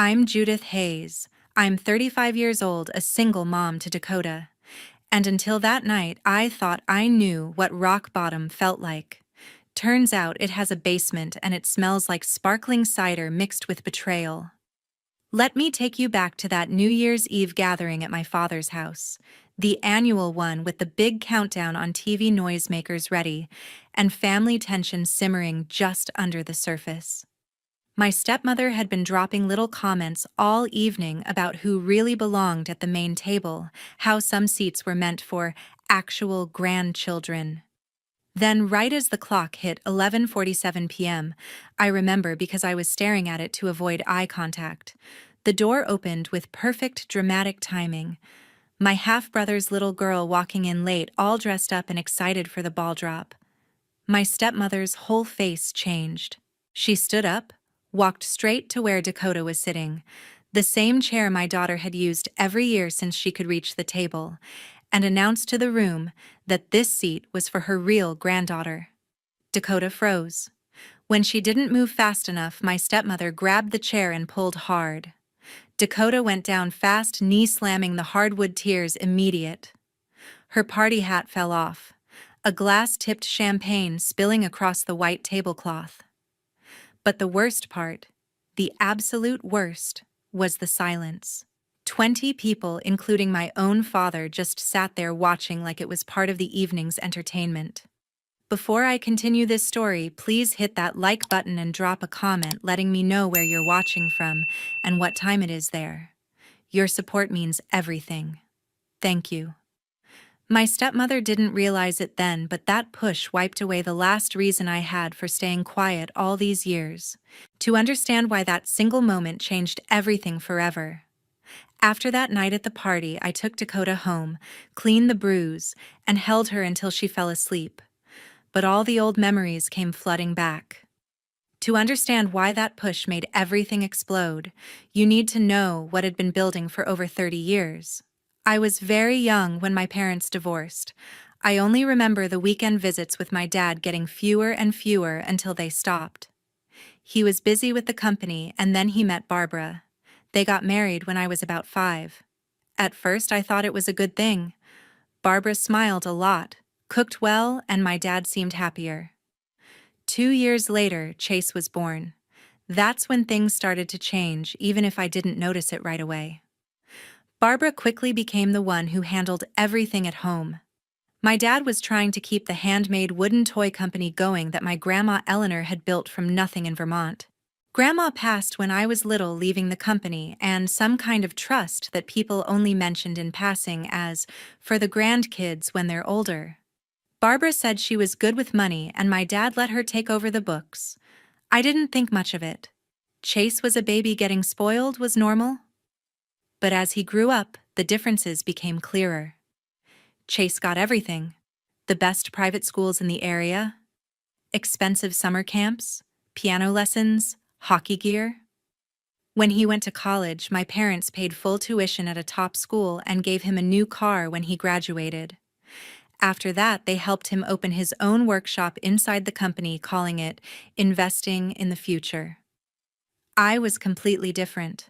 I'm Judith Hayes. I'm 35 years old, a single mom to Dakota. And until that night, I thought I knew what rock bottom felt like. Turns out it has a basement and it smells like sparkling cider mixed with betrayal. Let me take you back to that New Year's Eve gathering at my father's house. The annual one with the big countdown on TV noisemakers ready, and family tension simmering just under the surface. My stepmother had been dropping little comments all evening about who really belonged at the main table, how some seats were meant for actual grandchildren. Then, right as the clock hit 11:47 p.m., I remember because I was staring at it to avoid eye contact. The door opened with perfect dramatic timing. My half-brother's little girl walking in late, all dressed up and excited for the ball drop. My stepmother's whole face changed. She stood up, walked straight to where Dakota was sitting, the same chair my daughter had used every year since she could reach the table, and announced to the room that this seat was for her real granddaughter. Dakota froze. When she didn't move fast enough, my stepmother grabbed the chair and pulled hard. Dakota went down fast, knee-slamming the hardwood tears immediate. Her party hat fell off, a glass-tipped champagne spilling across the white tablecloth. But the worst part, the absolute worst, was the silence. 20 people, including my own father, just sat there watching like it was part of the evening's entertainment. Before I continue this story, please hit that like button and drop a comment letting me know where you're watching from and what time it is there. Your support means everything. Thank you. My stepmother didn't realize it then, but that push wiped away the last reason I had for staying quiet all these years. To understand why that single moment changed everything forever. After that night at the party, I took Dakota home, cleaned the bruise, and held her until she fell asleep. But all the old memories came flooding back. To understand why that push made everything explode, you need to know what had been building for over 30 years. I was very young when my parents divorced. I only remember the weekend visits with my dad getting fewer and fewer until they stopped. He was busy with the company, and then he met Barbara. They got married when I was about 5. At first, I thought it was a good thing. Barbara smiled a lot, cooked well, and my dad seemed happier. 2 years later, Chase was born. That's when things started to change, even if I didn't notice it right away. Barbara quickly became the one who handled everything at home. My dad was trying to keep the handmade wooden toy company going that my grandma Eleanor had built from nothing in Vermont. Grandma passed when I was little, leaving the company and some kind of trust that people only mentioned in passing as for the grandkids when they're older. Barbara said she was good with money and my dad let her take over the books. I didn't think much of it. Chase was a baby, getting spoiled was normal. But as he grew up, the differences became clearer. Chase got everything: the best private schools in the area, expensive summer camps, piano lessons, hockey gear. When he went to college, my parents paid full tuition at a top school and gave him a new car when he graduated. After that, they helped him open his own workshop inside the company, calling it Investing in the Future. I was completely different.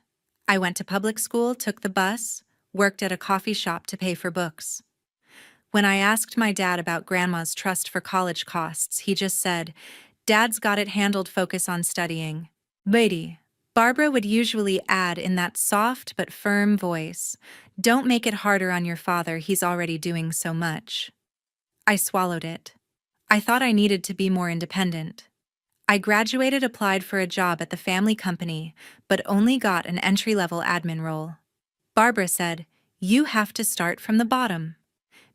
I went to public school, took the bus, worked at a coffee shop to pay for books. When I asked my dad about Grandma's trust for college costs, he just said, "Dad's got it handled, focus on studying." Lady, Barbara would usually add in that soft but firm voice, "Don't make it harder on your father, he's already doing so much." I swallowed it. I thought I needed to be more independent. I graduated, applied for a job at the family company, but only got an entry-level admin role. Barbara said, "You have to start from the bottom."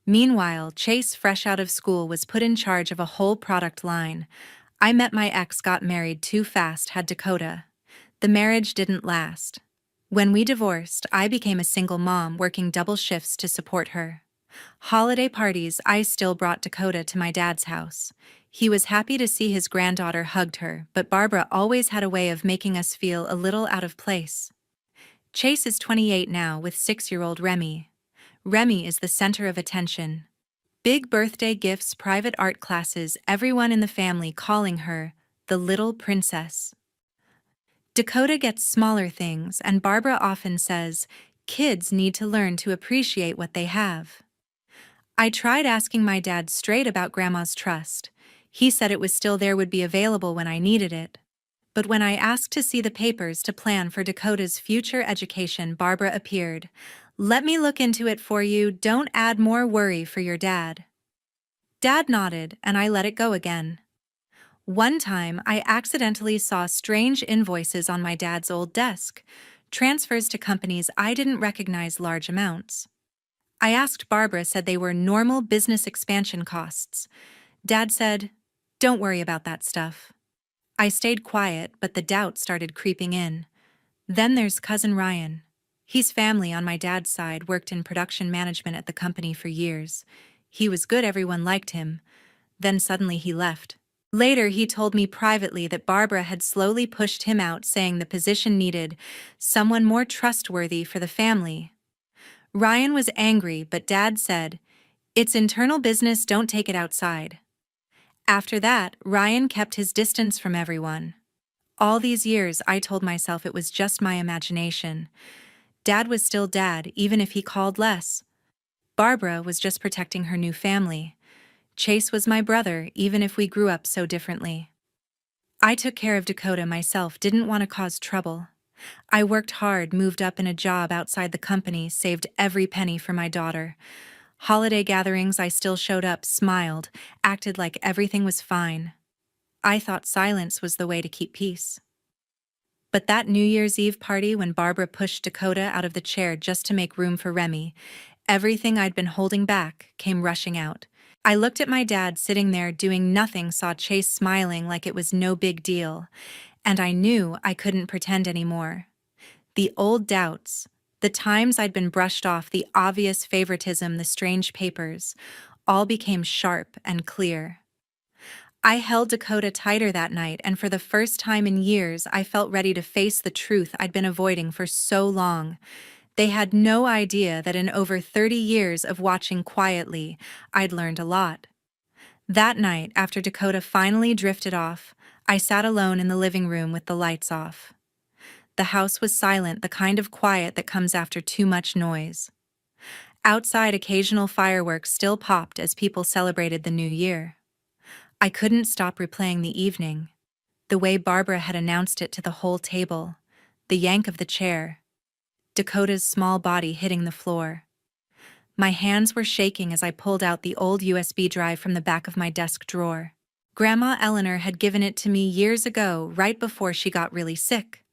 Meanwhile, Chase, fresh out of school, was put in charge of a whole product line. I met my ex, got married too fast, had Dakota. The marriage didn't last. When we divorced, I became a single mom, working double shifts to support her. Holiday parties, I still brought Dakota to my dad's house. He was happy to see his granddaughter, hugged her, but Barbara always had a way of making us feel a little out of place. Chase is 28 now with 6-year-old Remy. Remy is the center of attention. Big birthday gifts, private art classes, everyone in the family calling her the little princess. Dakota gets smaller things, and Barbara often says, kids need to learn to appreciate what they have. I tried asking my dad straight about Grandma's trust. He said it was still there, would be available when I needed it. But when I asked to see the papers to plan for Dakota's future education, Barbara appeared. Let me look into it for you, don't add more worry for your dad. Dad nodded, and I let it go again. One time, I accidentally saw strange invoices on my dad's old desk, transfers to companies I didn't recognize, large amounts. I asked Barbara, said they were normal business expansion costs. Dad said, don't worry about that stuff. I stayed quiet, but the doubt started creeping in. Then there's cousin Ryan. He's family on my dad's side, worked in production management at the company for years. He was good, everyone liked him. Then suddenly he left. Later he told me privately that Barbara had slowly pushed him out, saying the position needed someone more trustworthy for the family. Ryan was angry, but Dad said, it's internal business, don't take it outside. After that, Ryan kept his distance from everyone. All these years I told myself it was just my imagination. Dad was still Dad, even if he called less. Barbara was just protecting her new family. Chase was my brother, even if we grew up so differently. I took care of Dakota myself, didn't want to cause trouble. I worked hard, moved up in a job outside the company, saved every penny for my daughter. Holiday gatherings, I still showed up, smiled, acted like everything was fine. I thought silence was the way to keep peace. But that New Year's Eve party, when Barbara pushed Dakota out of the chair just to make room for Remy, everything I'd been holding back came rushing out. I looked at my dad sitting there doing nothing, saw Chase smiling like it was no big deal, and I knew I couldn't pretend anymore. The old doubts, the times I'd been brushed off, the obvious favoritism, the strange papers, all became sharp and clear. I held Dakota tighter that night, and for the first time in years, I felt ready to face the truth I'd been avoiding for so long. They had no idea that in over 30 years of watching quietly, I'd learned a lot. That night, after Dakota finally drifted off, I sat alone in the living room with the lights off. The house was silent, the kind of quiet that comes after too much noise. Outside, occasional fireworks still popped as people celebrated the new year. I couldn't stop replaying the evening, the way Barbara had announced it to the whole table, the yank of the chair, Dakota's small body hitting the floor. My hands were shaking as I pulled out the old USB drive from the back of my desk drawer. Grandma Eleanor had given it to me years ago, right before she got really sick.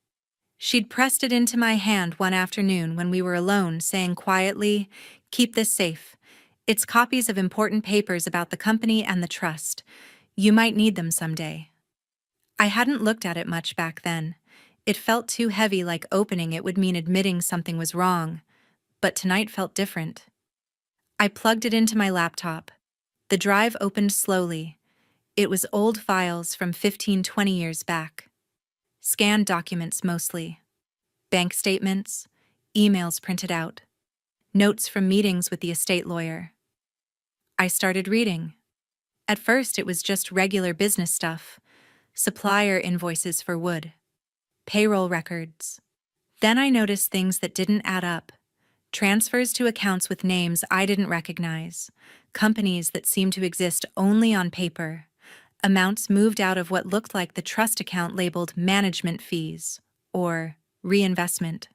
She'd pressed it into my hand one afternoon when we were alone, saying quietly, keep this safe. It's copies of important papers about the company and the trust. You might need them someday. I hadn't looked at it much back then. It felt too heavy, like opening it would mean admitting something was wrong. But tonight felt different. I plugged it into my laptop. The drive opened slowly. It was old files from 15-20 years back. Scanned documents mostly. Bank statements, emails printed out, notes from meetings with the estate lawyer. I started reading. At first it was just regular business stuff, supplier invoices for wood, payroll records. Then I noticed things that didn't add up. Transfers to accounts with names I didn't recognize, companies that seemed to exist only on paper, amounts moved out of what looked like the trust account labeled management fees, or reinvestment.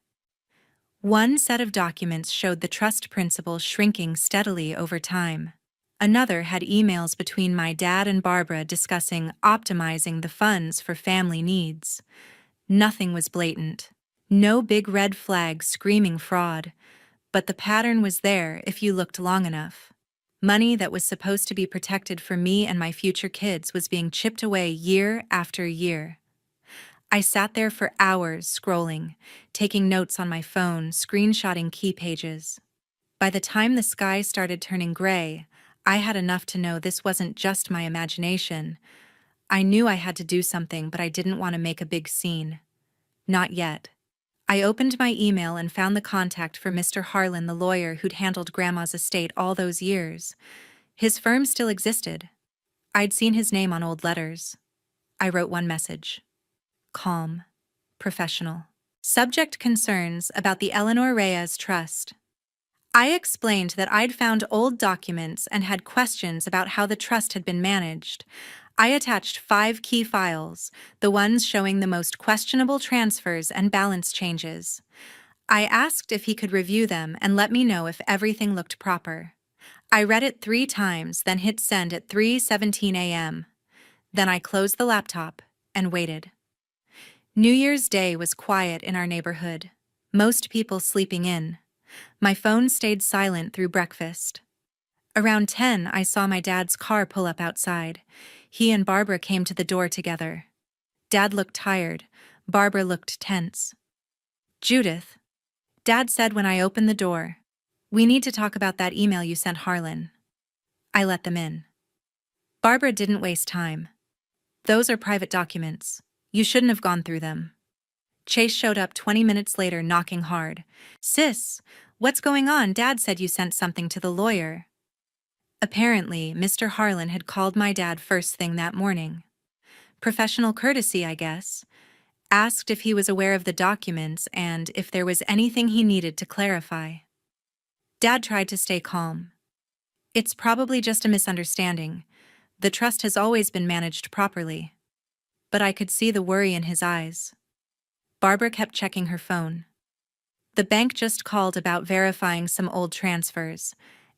One set of documents showed the trust principal shrinking steadily over time. Another had emails between my dad and Barbara discussing optimizing the funds for family needs. Nothing was blatant. No big red flag screaming fraud. But the pattern was there if you looked long enough. Money that was supposed to be protected for me and my future kids was being chipped away year after year. I sat there for hours scrolling, taking notes on my phone, screenshotting key pages. By the time the sky started turning gray, I had enough to know this wasn't just my imagination. I knew I had to do something, but I didn't want to make a big scene. Not yet. I opened my email and found the contact for Mr. Harlan, the lawyer who'd handled Grandma's estate all those years. His firm still existed. I'd seen his name on old letters. I wrote one message. Calm. Professional. Subject: concerns about the Eleanor Reyes Trust. I explained that I'd found old documents and had questions about how the trust had been managed. I attached 5 key files, the ones showing the most questionable transfers and balance changes. I asked if he could review them and let me know if everything looked proper. I read it 3 times, then hit send at 3:17 a.m. Then I closed the laptop and waited. New Year's Day was quiet in our neighborhood, most people sleeping in. My phone stayed silent through breakfast. Around 10, I saw my dad's car pull up outside. He and Barbara came to the door together. Dad looked tired. Barbara looked tense. "Judith," Dad said when I opened the door, "we need to talk about that email you sent Harlan." I let them in. Barbara didn't waste time. "Those are private documents. You shouldn't have gone through them." Chase showed up 20 minutes later, knocking hard. "Sis, what's going on? Dad said you sent something to the lawyer." Apparently, Mr. Harlan had called my dad first thing that morning. Professional courtesy, I guess. Asked if he was aware of the documents and if there was anything he needed to clarify. Dad tried to stay calm. "It's probably just a misunderstanding. The trust has always been managed properly." But I could see the worry in his eyes. Barbara kept checking her phone. "The bank just called about verifying some old transfers,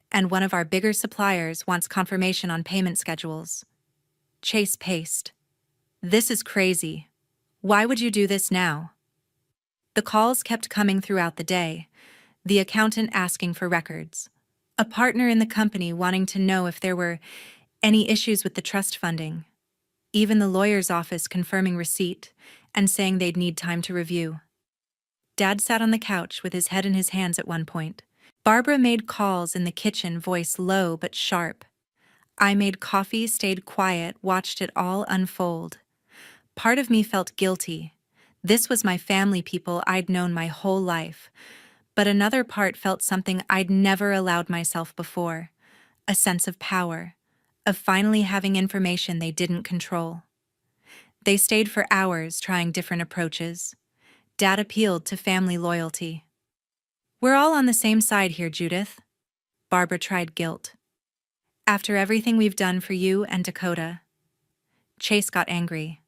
and one of our bigger suppliers wants confirmation on payment schedules." Chase paced. "This is crazy. Why would you do this now?" The calls kept coming throughout the day, the accountant asking for records, a partner in the company wanting to know if there were any issues with the trust funding, even the lawyer's office confirming receipt and saying they'd need time to review. Dad sat on the couch with his head in his hands at one point. Barbara made calls in the kitchen, voice low but sharp. I made coffee, stayed quiet, watched it all unfold. Part of me felt guilty. This was my family, people I'd known my whole life. But another part felt something I'd never allowed myself before, a sense of power, of finally having information they didn't control. They stayed for hours trying different approaches. Dad appealed to family loyalty. "We're all on the same side here, Judith." Barbara tried guilt. "After everything we've done for you and Dakota." Chase got angry.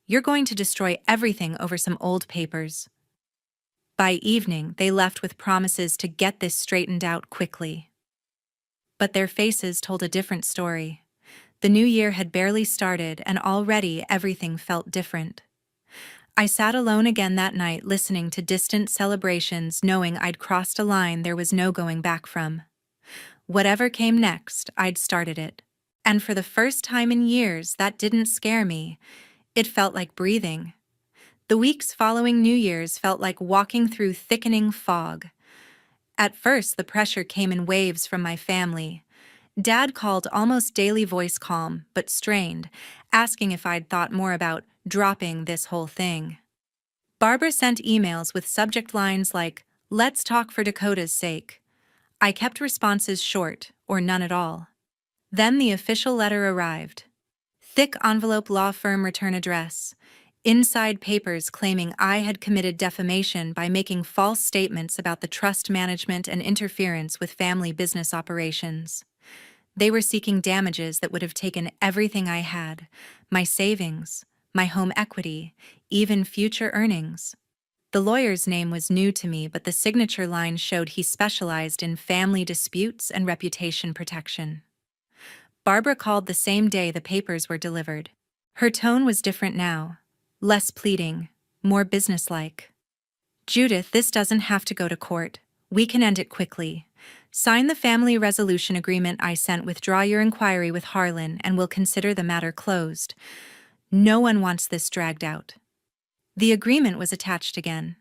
"You're going to destroy everything over some old papers." By evening, they left with promises to get this straightened out quickly. But their faces told a different story. The new year had barely started, and already everything felt different. I sat alone again that night, listening to distant celebrations, knowing I'd crossed a line there was no going back from. Whatever came next, I'd started it. And for the first time in years, that didn't scare me. It felt like breathing. The weeks following New Year's felt like walking through thickening fog. At first, the pressure came in waves from my family. Dad called almost daily, voice calm but strained, asking if I'd thought more about dropping this whole thing. Barbara sent emails with subject lines like, "Let's talk for Dakota's sake." I kept responses short or none at all. Then the official letter arrived. Thick envelope, law firm return address. Inside papers claiming I had committed defamation by making false statements about the trust management and interference with family business operations. They were seeking damages that would have taken everything I had, my savings, my home equity, even future earnings. The lawyer's name was new to me, but the signature line showed he specialized in family disputes and reputation protection. Barbara called the same day the papers were delivered. Her tone was different now, less pleading, more businesslike. "Judith, this doesn't have to go to court. We can end it quickly. Sign the family resolution agreement I sent, withdraw your inquiry with Harlan, and we'll consider the matter closed. No one wants this dragged out." The agreement was attached again.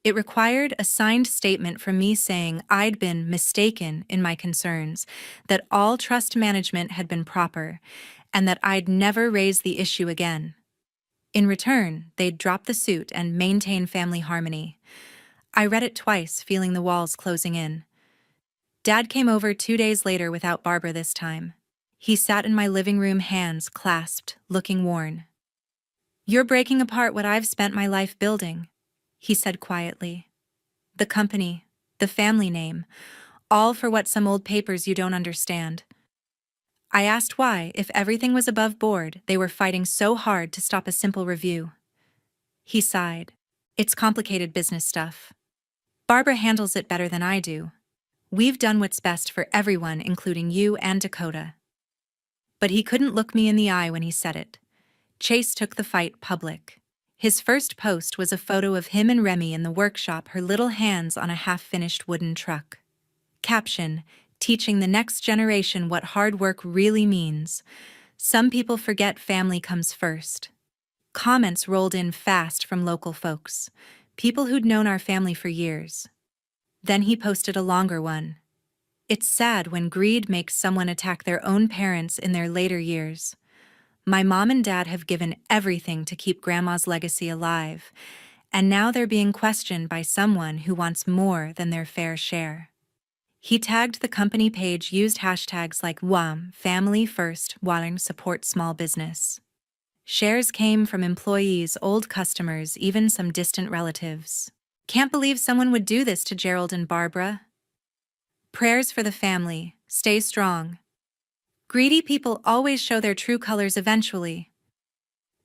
It required a signed statement from me saying I'd been mistaken in my concerns, that all trust management had been proper, and that I'd never raise the issue again. In return, they'd drop the suit and maintain family harmony. I read it twice, feeling the walls closing in. Dad came over 2 days later without Barbara this time. He sat in my living room, hands clasped, looking worn. "You're breaking apart what I've spent my life building," he said quietly. "The company, the family name, all for what some old papers you don't understand." I asked why, if everything was above board, they were fighting so hard to stop a simple review. He sighed. "It's complicated business stuff. Barbara handles it better than I do. We've done what's best for everyone, including you and Dakota." But he couldn't look me in the eye when he said it. Chase took the fight public. His first post was a photo of him and Remy in the workshop, her little hands on a half-finished wooden truck. Caption: "Teaching the next generation what hard work really means. Some people forget family comes first." Comments rolled in fast from local folks, people who'd known our family for years. Then he posted a longer one. "It's sad when greed makes someone attack their own parents in their later years. My mom and dad have given everything to keep Grandma's legacy alive, and now they're being questioned by someone who wants more than their fair share." He tagged the company page, used hashtags like WAM, Family First, Waling Support Small Business. Shares came from employees, old customers, even some distant relatives. "Can't believe someone would do this to Gerald and Barbara. Prayers for the family. Stay strong. Greedy people always show their true colors eventually."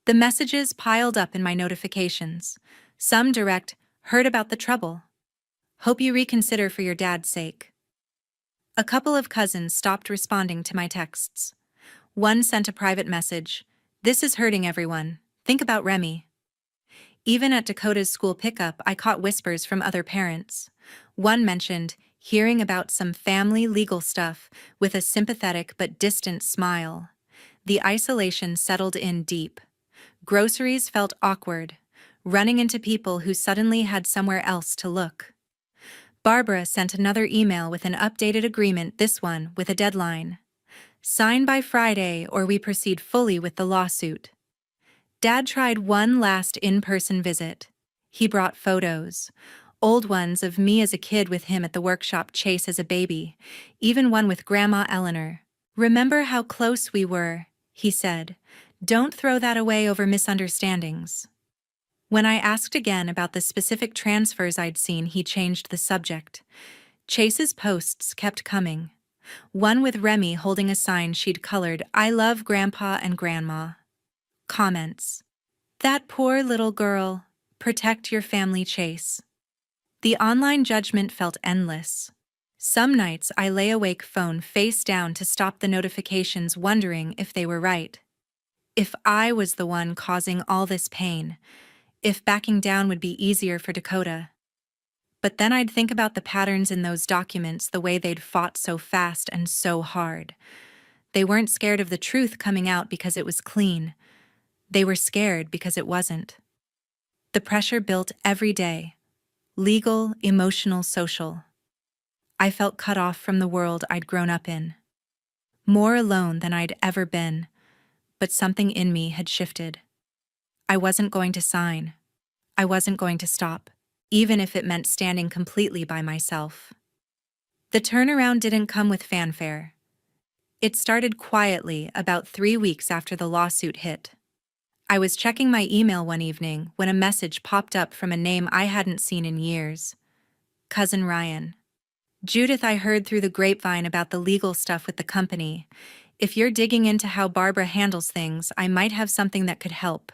The messages piled up in my notifications. Some direct, "Heard about the trouble. Hope you reconsider for your dad's sake." A couple of cousins stopped responding to my texts. One sent a private message, "This is hurting everyone. Think about Remy." Even at Dakota's school pickup, I caught whispers from other parents. One mentioned hearing about some family legal stuff with a sympathetic but distant smile. The isolation settled in deep. Groceries felt awkward, running into people who suddenly had somewhere else to look. Barbara sent another email with an updated agreement, this one with a deadline. "Sign by Friday or we proceed fully with the lawsuit." Dad tried one last in-person visit. He brought photos, old ones of me as a kid with him at the workshop, Chase as a baby, even one with Grandma Eleanor. "Remember how close we were," he said. "Don't throw that away over misunderstandings." When I asked again about the specific transfers I'd seen, he changed the subject. Chase's posts kept coming. One with Remy holding a sign she'd colored, "I love Grandpa and Grandma." Comments: "That poor little girl. Protect your family, Chase." The online judgment felt endless. Some nights I lay awake, phone face down, to stop the notifications, wondering if they were right. If I was the one causing all this pain. If backing down would be easier for Dakota. But then I'd think about the patterns in those documents, the way they'd fought so fast and so hard. They weren't scared of the truth coming out because it was clean. They were scared because it wasn't. The pressure built every day. Legal, emotional, social. I felt cut off from the world I'd grown up in. More alone than I'd ever been, but something in me had shifted. I wasn't going to sign. I wasn't going to stop, even if it meant standing completely by myself. The turnaround didn't come with fanfare. It started quietly about 3 weeks after the lawsuit hit. I was checking my email one evening when a message popped up from a name I hadn't seen in years. Cousin Ryan. "Judith, I heard through the grapevine about the legal stuff with the company. If you're digging into how Barbara handles things, I might have something that could help."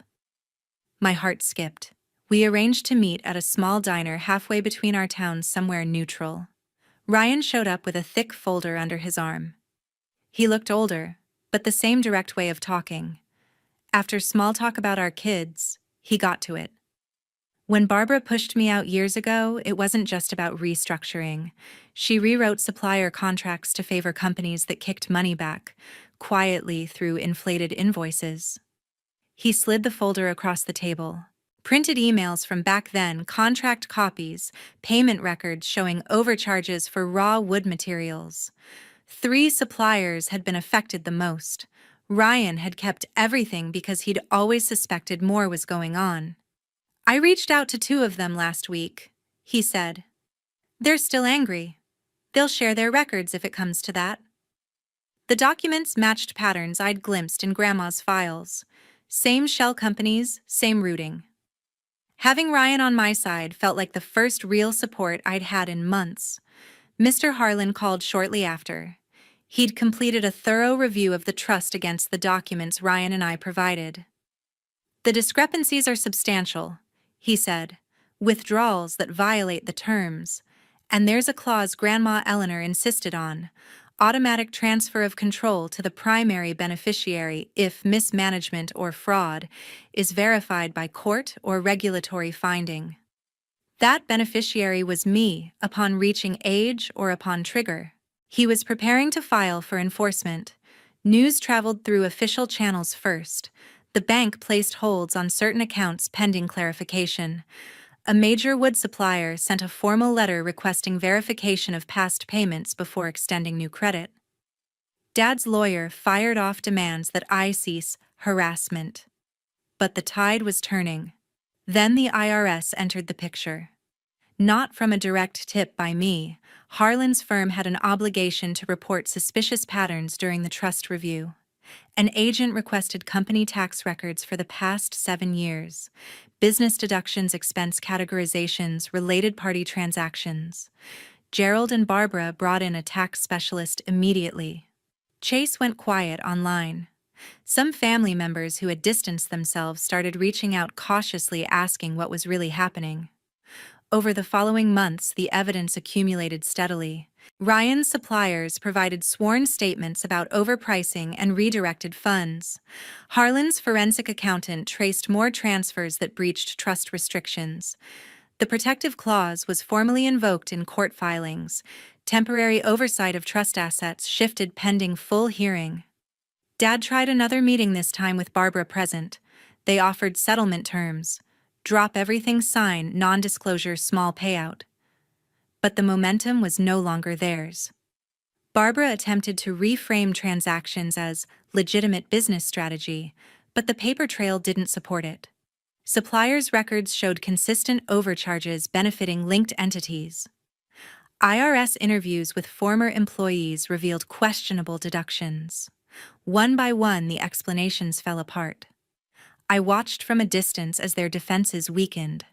My heart skipped. We arranged to meet at a small diner halfway between our towns, somewhere neutral. Ryan showed up with a thick folder under his arm. He looked older, but the same direct way of talking. After small talk about our kids, he got to it. "When Barbara pushed me out years ago, it wasn't just about restructuring. She rewrote supplier contracts to favor companies that kicked money back, quietly through inflated invoices." He slid the folder across the table. Printed emails from back then, contract copies, payment records showing overcharges for raw wood materials. 3 suppliers had been affected the most. Ryan had kept everything because he'd always suspected more was going on. "I reached out to 2 of them last week," he said. "They're still angry. They'll share their records if it comes to that." The documents matched patterns I'd glimpsed in Grandma's files. Same shell companies, same routing. Having Ryan on my side felt like the first real support I'd had in months. Mr. Harlan called shortly after. He'd completed a thorough review of the trust against the documents Ryan and I provided. "The discrepancies are substantial," he said. "Withdrawals that violate the terms. And there's a clause Grandma Eleanor insisted on: automatic transfer of control to the primary beneficiary if mismanagement or fraud is verified by court or regulatory finding." That beneficiary was me upon reaching age or upon trigger. He was preparing to file for enforcement. News traveled through official channels first. The bank placed holds on certain accounts pending clarification. A major wood supplier sent a formal letter requesting verification of past payments before extending new credit. Dad's lawyer fired off demands that I cease harassment. But the tide was turning. Then the IRS entered the picture. Not from a direct tip by me, Harlan's firm had an obligation to report suspicious patterns during the trust review. An agent requested company tax records for the past 7 years, business deductions, expense categorizations, related party transactions. Gerald and Barbara brought in a tax specialist immediately. Chase went quiet online. Some family members who had distanced themselves started reaching out cautiously, asking what was really happening. Over the following months, the evidence accumulated steadily. Ryan's suppliers provided sworn statements about overpricing and redirected funds. Harlan's forensic accountant traced more transfers that breached trust restrictions. The protective clause was formally invoked in court filings. Temporary oversight of trust assets shifted pending full hearing. Dad tried another meeting, this time with Barbara present. They offered settlement terms: drop everything, sign non-disclosure, small payout. But the momentum was no longer theirs. Barbara attempted to reframe transactions as legitimate business strategy, but the paper trail didn't support it. Suppliers' records showed consistent overcharges benefiting linked entities. IRS interviews with former employees revealed questionable deductions. One by one, the explanations fell apart. I watched from a distance as their defenses weakened.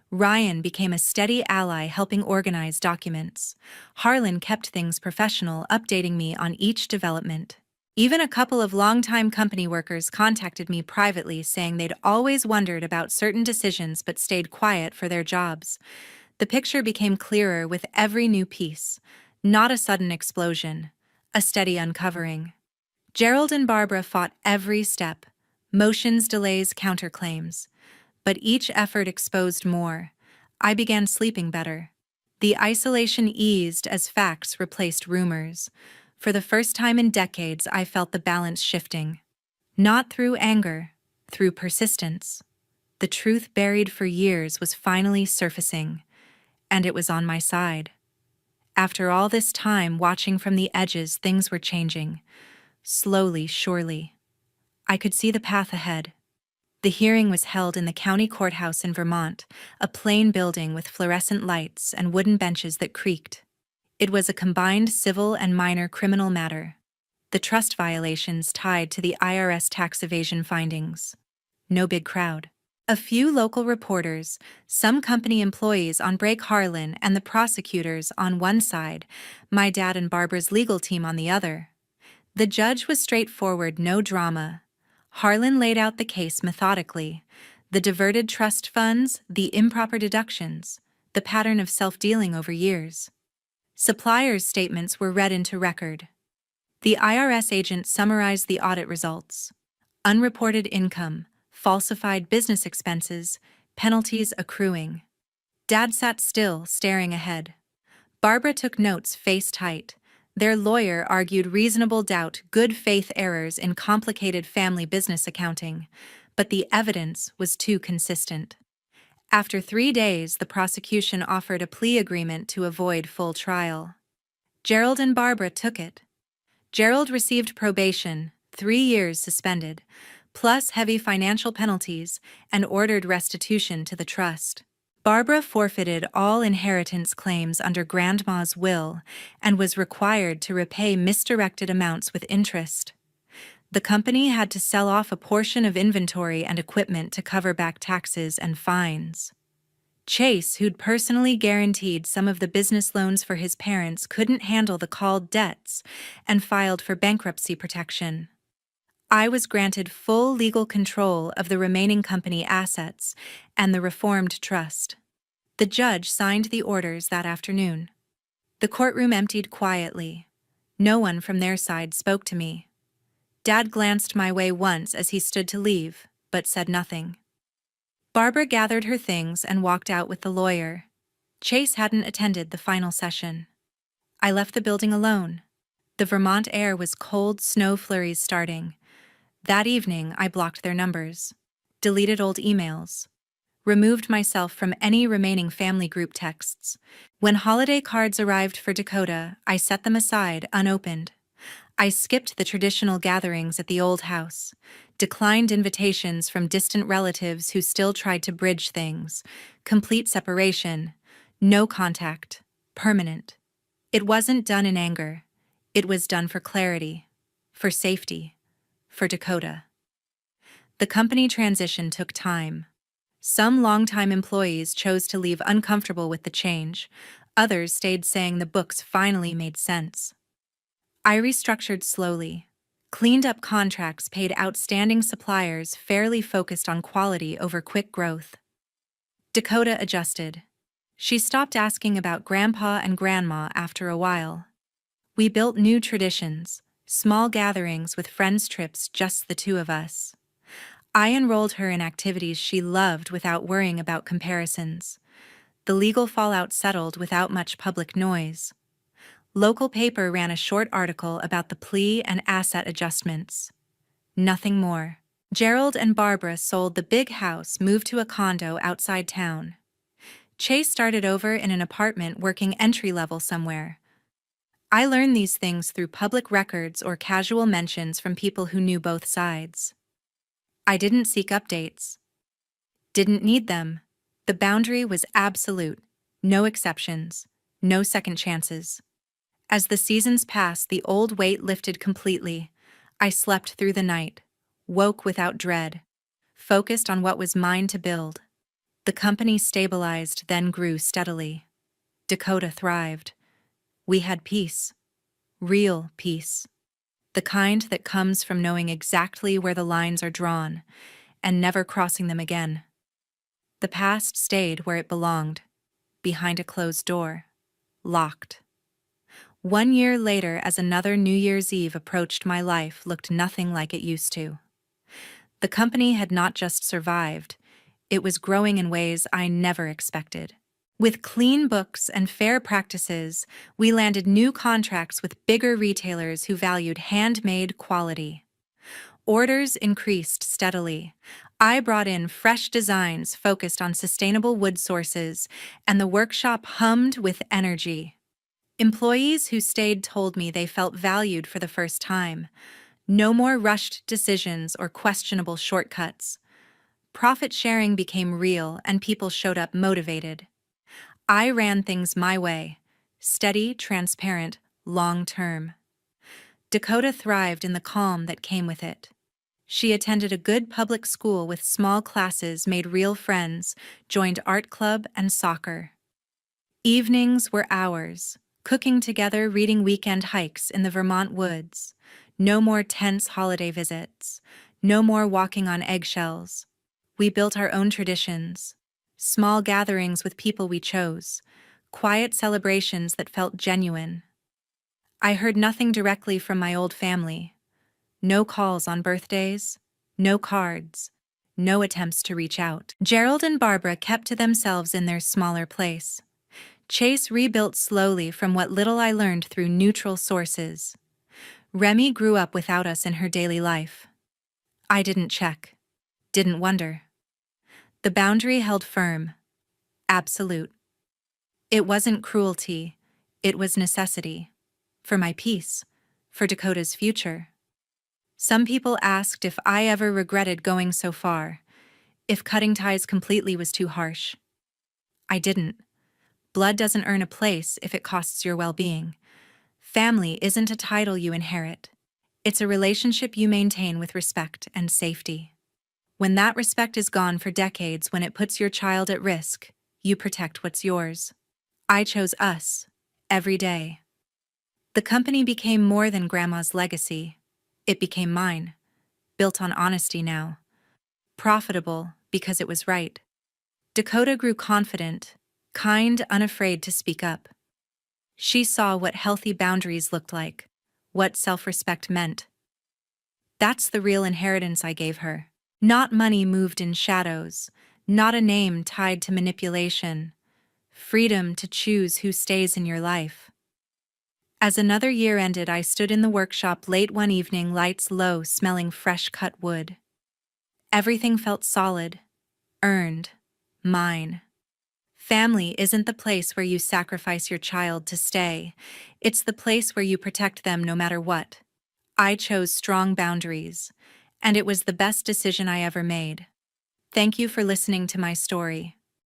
Ryan became a steady ally, helping organize documents. Harlan kept things professional, updating me on each development. Even a couple of longtime company workers contacted me privately, saying they'd always wondered about certain decisions but stayed quiet for their jobs. The picture became clearer with every new piece. Not a sudden explosion, a steady uncovering. Gerald and Barbara fought every step: motions, delays, counterclaims. But each effort exposed more. I began sleeping better. The isolation eased as facts replaced rumors. For the first time in decades, I felt the balance shifting. Not through anger, through persistence. The truth buried for years was finally surfacing, and it was on my side. After all this time watching from the edges, things were changing. Slowly, surely. I could see the path ahead. The hearing was held in the county courthouse in Vermont, a plain building with fluorescent lights and wooden benches that creaked. It was a combined civil and minor criminal matter. The trust violations tied to the IRS tax evasion findings. No big crowd. A few local reporters, some company employees on break, Harlan and the prosecutors on one side, my dad and Barbara's legal team on the other. The judge was straightforward, no drama. Harlan laid out the case methodically: the diverted trust funds, the improper deductions, the pattern of self-dealing over years. Suppliers' statements were read into record. The IRS agent summarized the audit results: unreported income, falsified business expenses, penalties accruing. Dad sat still, staring ahead. Barbara took notes, face tight. Their lawyer argued reasonable doubt, good faith errors in complicated family business accounting, but the evidence was too consistent. After 3 days, the prosecution offered a plea agreement to avoid full trial. Gerald and Barbara took it. Gerald received probation, 3 years suspended, plus heavy financial penalties, and ordered restitution to the trust. Barbara forfeited all inheritance claims under Grandma's will and was required to repay misdirected amounts with interest. The company had to sell off a portion of inventory and equipment to cover back taxes and fines. Chase, who'd personally guaranteed some of the business loans for his parents, couldn't handle the called debts and filed for bankruptcy protection. I was granted full legal control of the remaining company assets and the reformed trust. The judge signed the orders that afternoon. The courtroom emptied quietly. No one from their side spoke to me. Dad glanced my way once as he stood to leave, but said nothing. Barbara gathered her things and walked out with the lawyer. Chase hadn't attended the final session. I left the building alone. The Vermont air was cold, snow flurries starting. That evening, I blocked their numbers, deleted old emails, removed myself from any remaining family group texts. When holiday cards arrived for Dakota, I set them aside, unopened. I skipped the traditional gatherings at the old house, declined invitations from distant relatives who still tried to bridge things. Complete separation, no contact, permanent. It wasn't done in anger. It was done for clarity, for safety, for Dakota. The company transition took time. Some longtime employees chose to leave uncomfortable with the change. Others stayed saying the books finally made sense. I restructured slowly, cleaned up contracts, paid outstanding suppliers, fairly focused on quality over quick growth. Dakota adjusted. She stopped asking about Grandpa and Grandma after a while. We built new traditions, small gatherings with friends' trips, just the two of us. I enrolled her in activities she loved without worrying about comparisons. The legal fallout settled without much public noise. Local paper ran a short article about the plea and asset adjustments. Nothing more. Gerald and Barbara sold the big house, moved to a condo outside town. Chase started over in an apartment working entry-level somewhere. I learned these things through public records or casual mentions from people who knew both sides. I didn't seek updates. Didn't need them. The boundary was absolute. No exceptions. No second chances. As the seasons passed, the old weight lifted completely. I slept through the night, woke without dread, focused on what was mine to build. The company stabilized, then grew steadily. Dakota thrived. We had peace. Real peace. The kind that comes from knowing exactly where the lines are drawn and never crossing them again. The past stayed where it belonged, behind a closed door, locked. 1 year later, as another New Year's Eve approached, my life looked nothing like it used to. The company had not just survived, it was growing in ways I never expected. With clean books and fair practices, we landed new contracts with bigger retailers who valued handmade quality. Orders increased steadily. I brought in fresh designs focused on sustainable wood sources, and the workshop hummed with energy. Employees who stayed told me they felt valued for the first time. No more rushed decisions or questionable shortcuts. Profit sharing became real, and people showed up motivated. I ran things my way, steady, transparent, long-term. Dakota thrived in the calm that came with it. She attended a good public school with small classes, made real friends, joined art club and soccer. Evenings were ours, cooking together, reading weekend hikes in the Vermont woods. No more tense holiday visits. No more walking on eggshells. We built our own traditions. Small gatherings with people we chose. Quiet celebrations that felt genuine. I heard nothing directly from my old family. No calls on birthdays. No cards. No attempts to reach out. Gerald and Barbara kept to themselves in their smaller place. Chase rebuilt slowly from what little I learned through neutral sources. Remy grew up without us in her daily life. I didn't check. Didn't wonder. The boundary held firm. Absolute. It wasn't cruelty. It was necessity. For my peace. For Dakota's future. Some people asked if I ever regretted going so far. If cutting ties completely was too harsh. I didn't. Blood doesn't earn a place if it costs your well-being. Family isn't a title you inherit. It's a relationship you maintain with respect and safety. When that respect is gone for decades, when it puts your child at risk, you protect what's yours. I chose us, every day. The company became more than Grandma's legacy. It became mine, built on honesty now. Profitable because it was right. Dakota grew confident, kind, unafraid to speak up. She saw what healthy boundaries looked like, what self-respect meant. That's the real inheritance I gave her. Not money moved in shadows, not a name tied to manipulation. Freedom to choose who stays in your life. As another year ended, I stood in the workshop late one evening, lights low, smelling fresh cut wood. Everything felt solid, earned, mine. Family isn't the place where you sacrifice your child to stay. It's the place where you protect them no matter what. I chose strong boundaries, and it was the best decision I ever made. Thank you for listening to my story.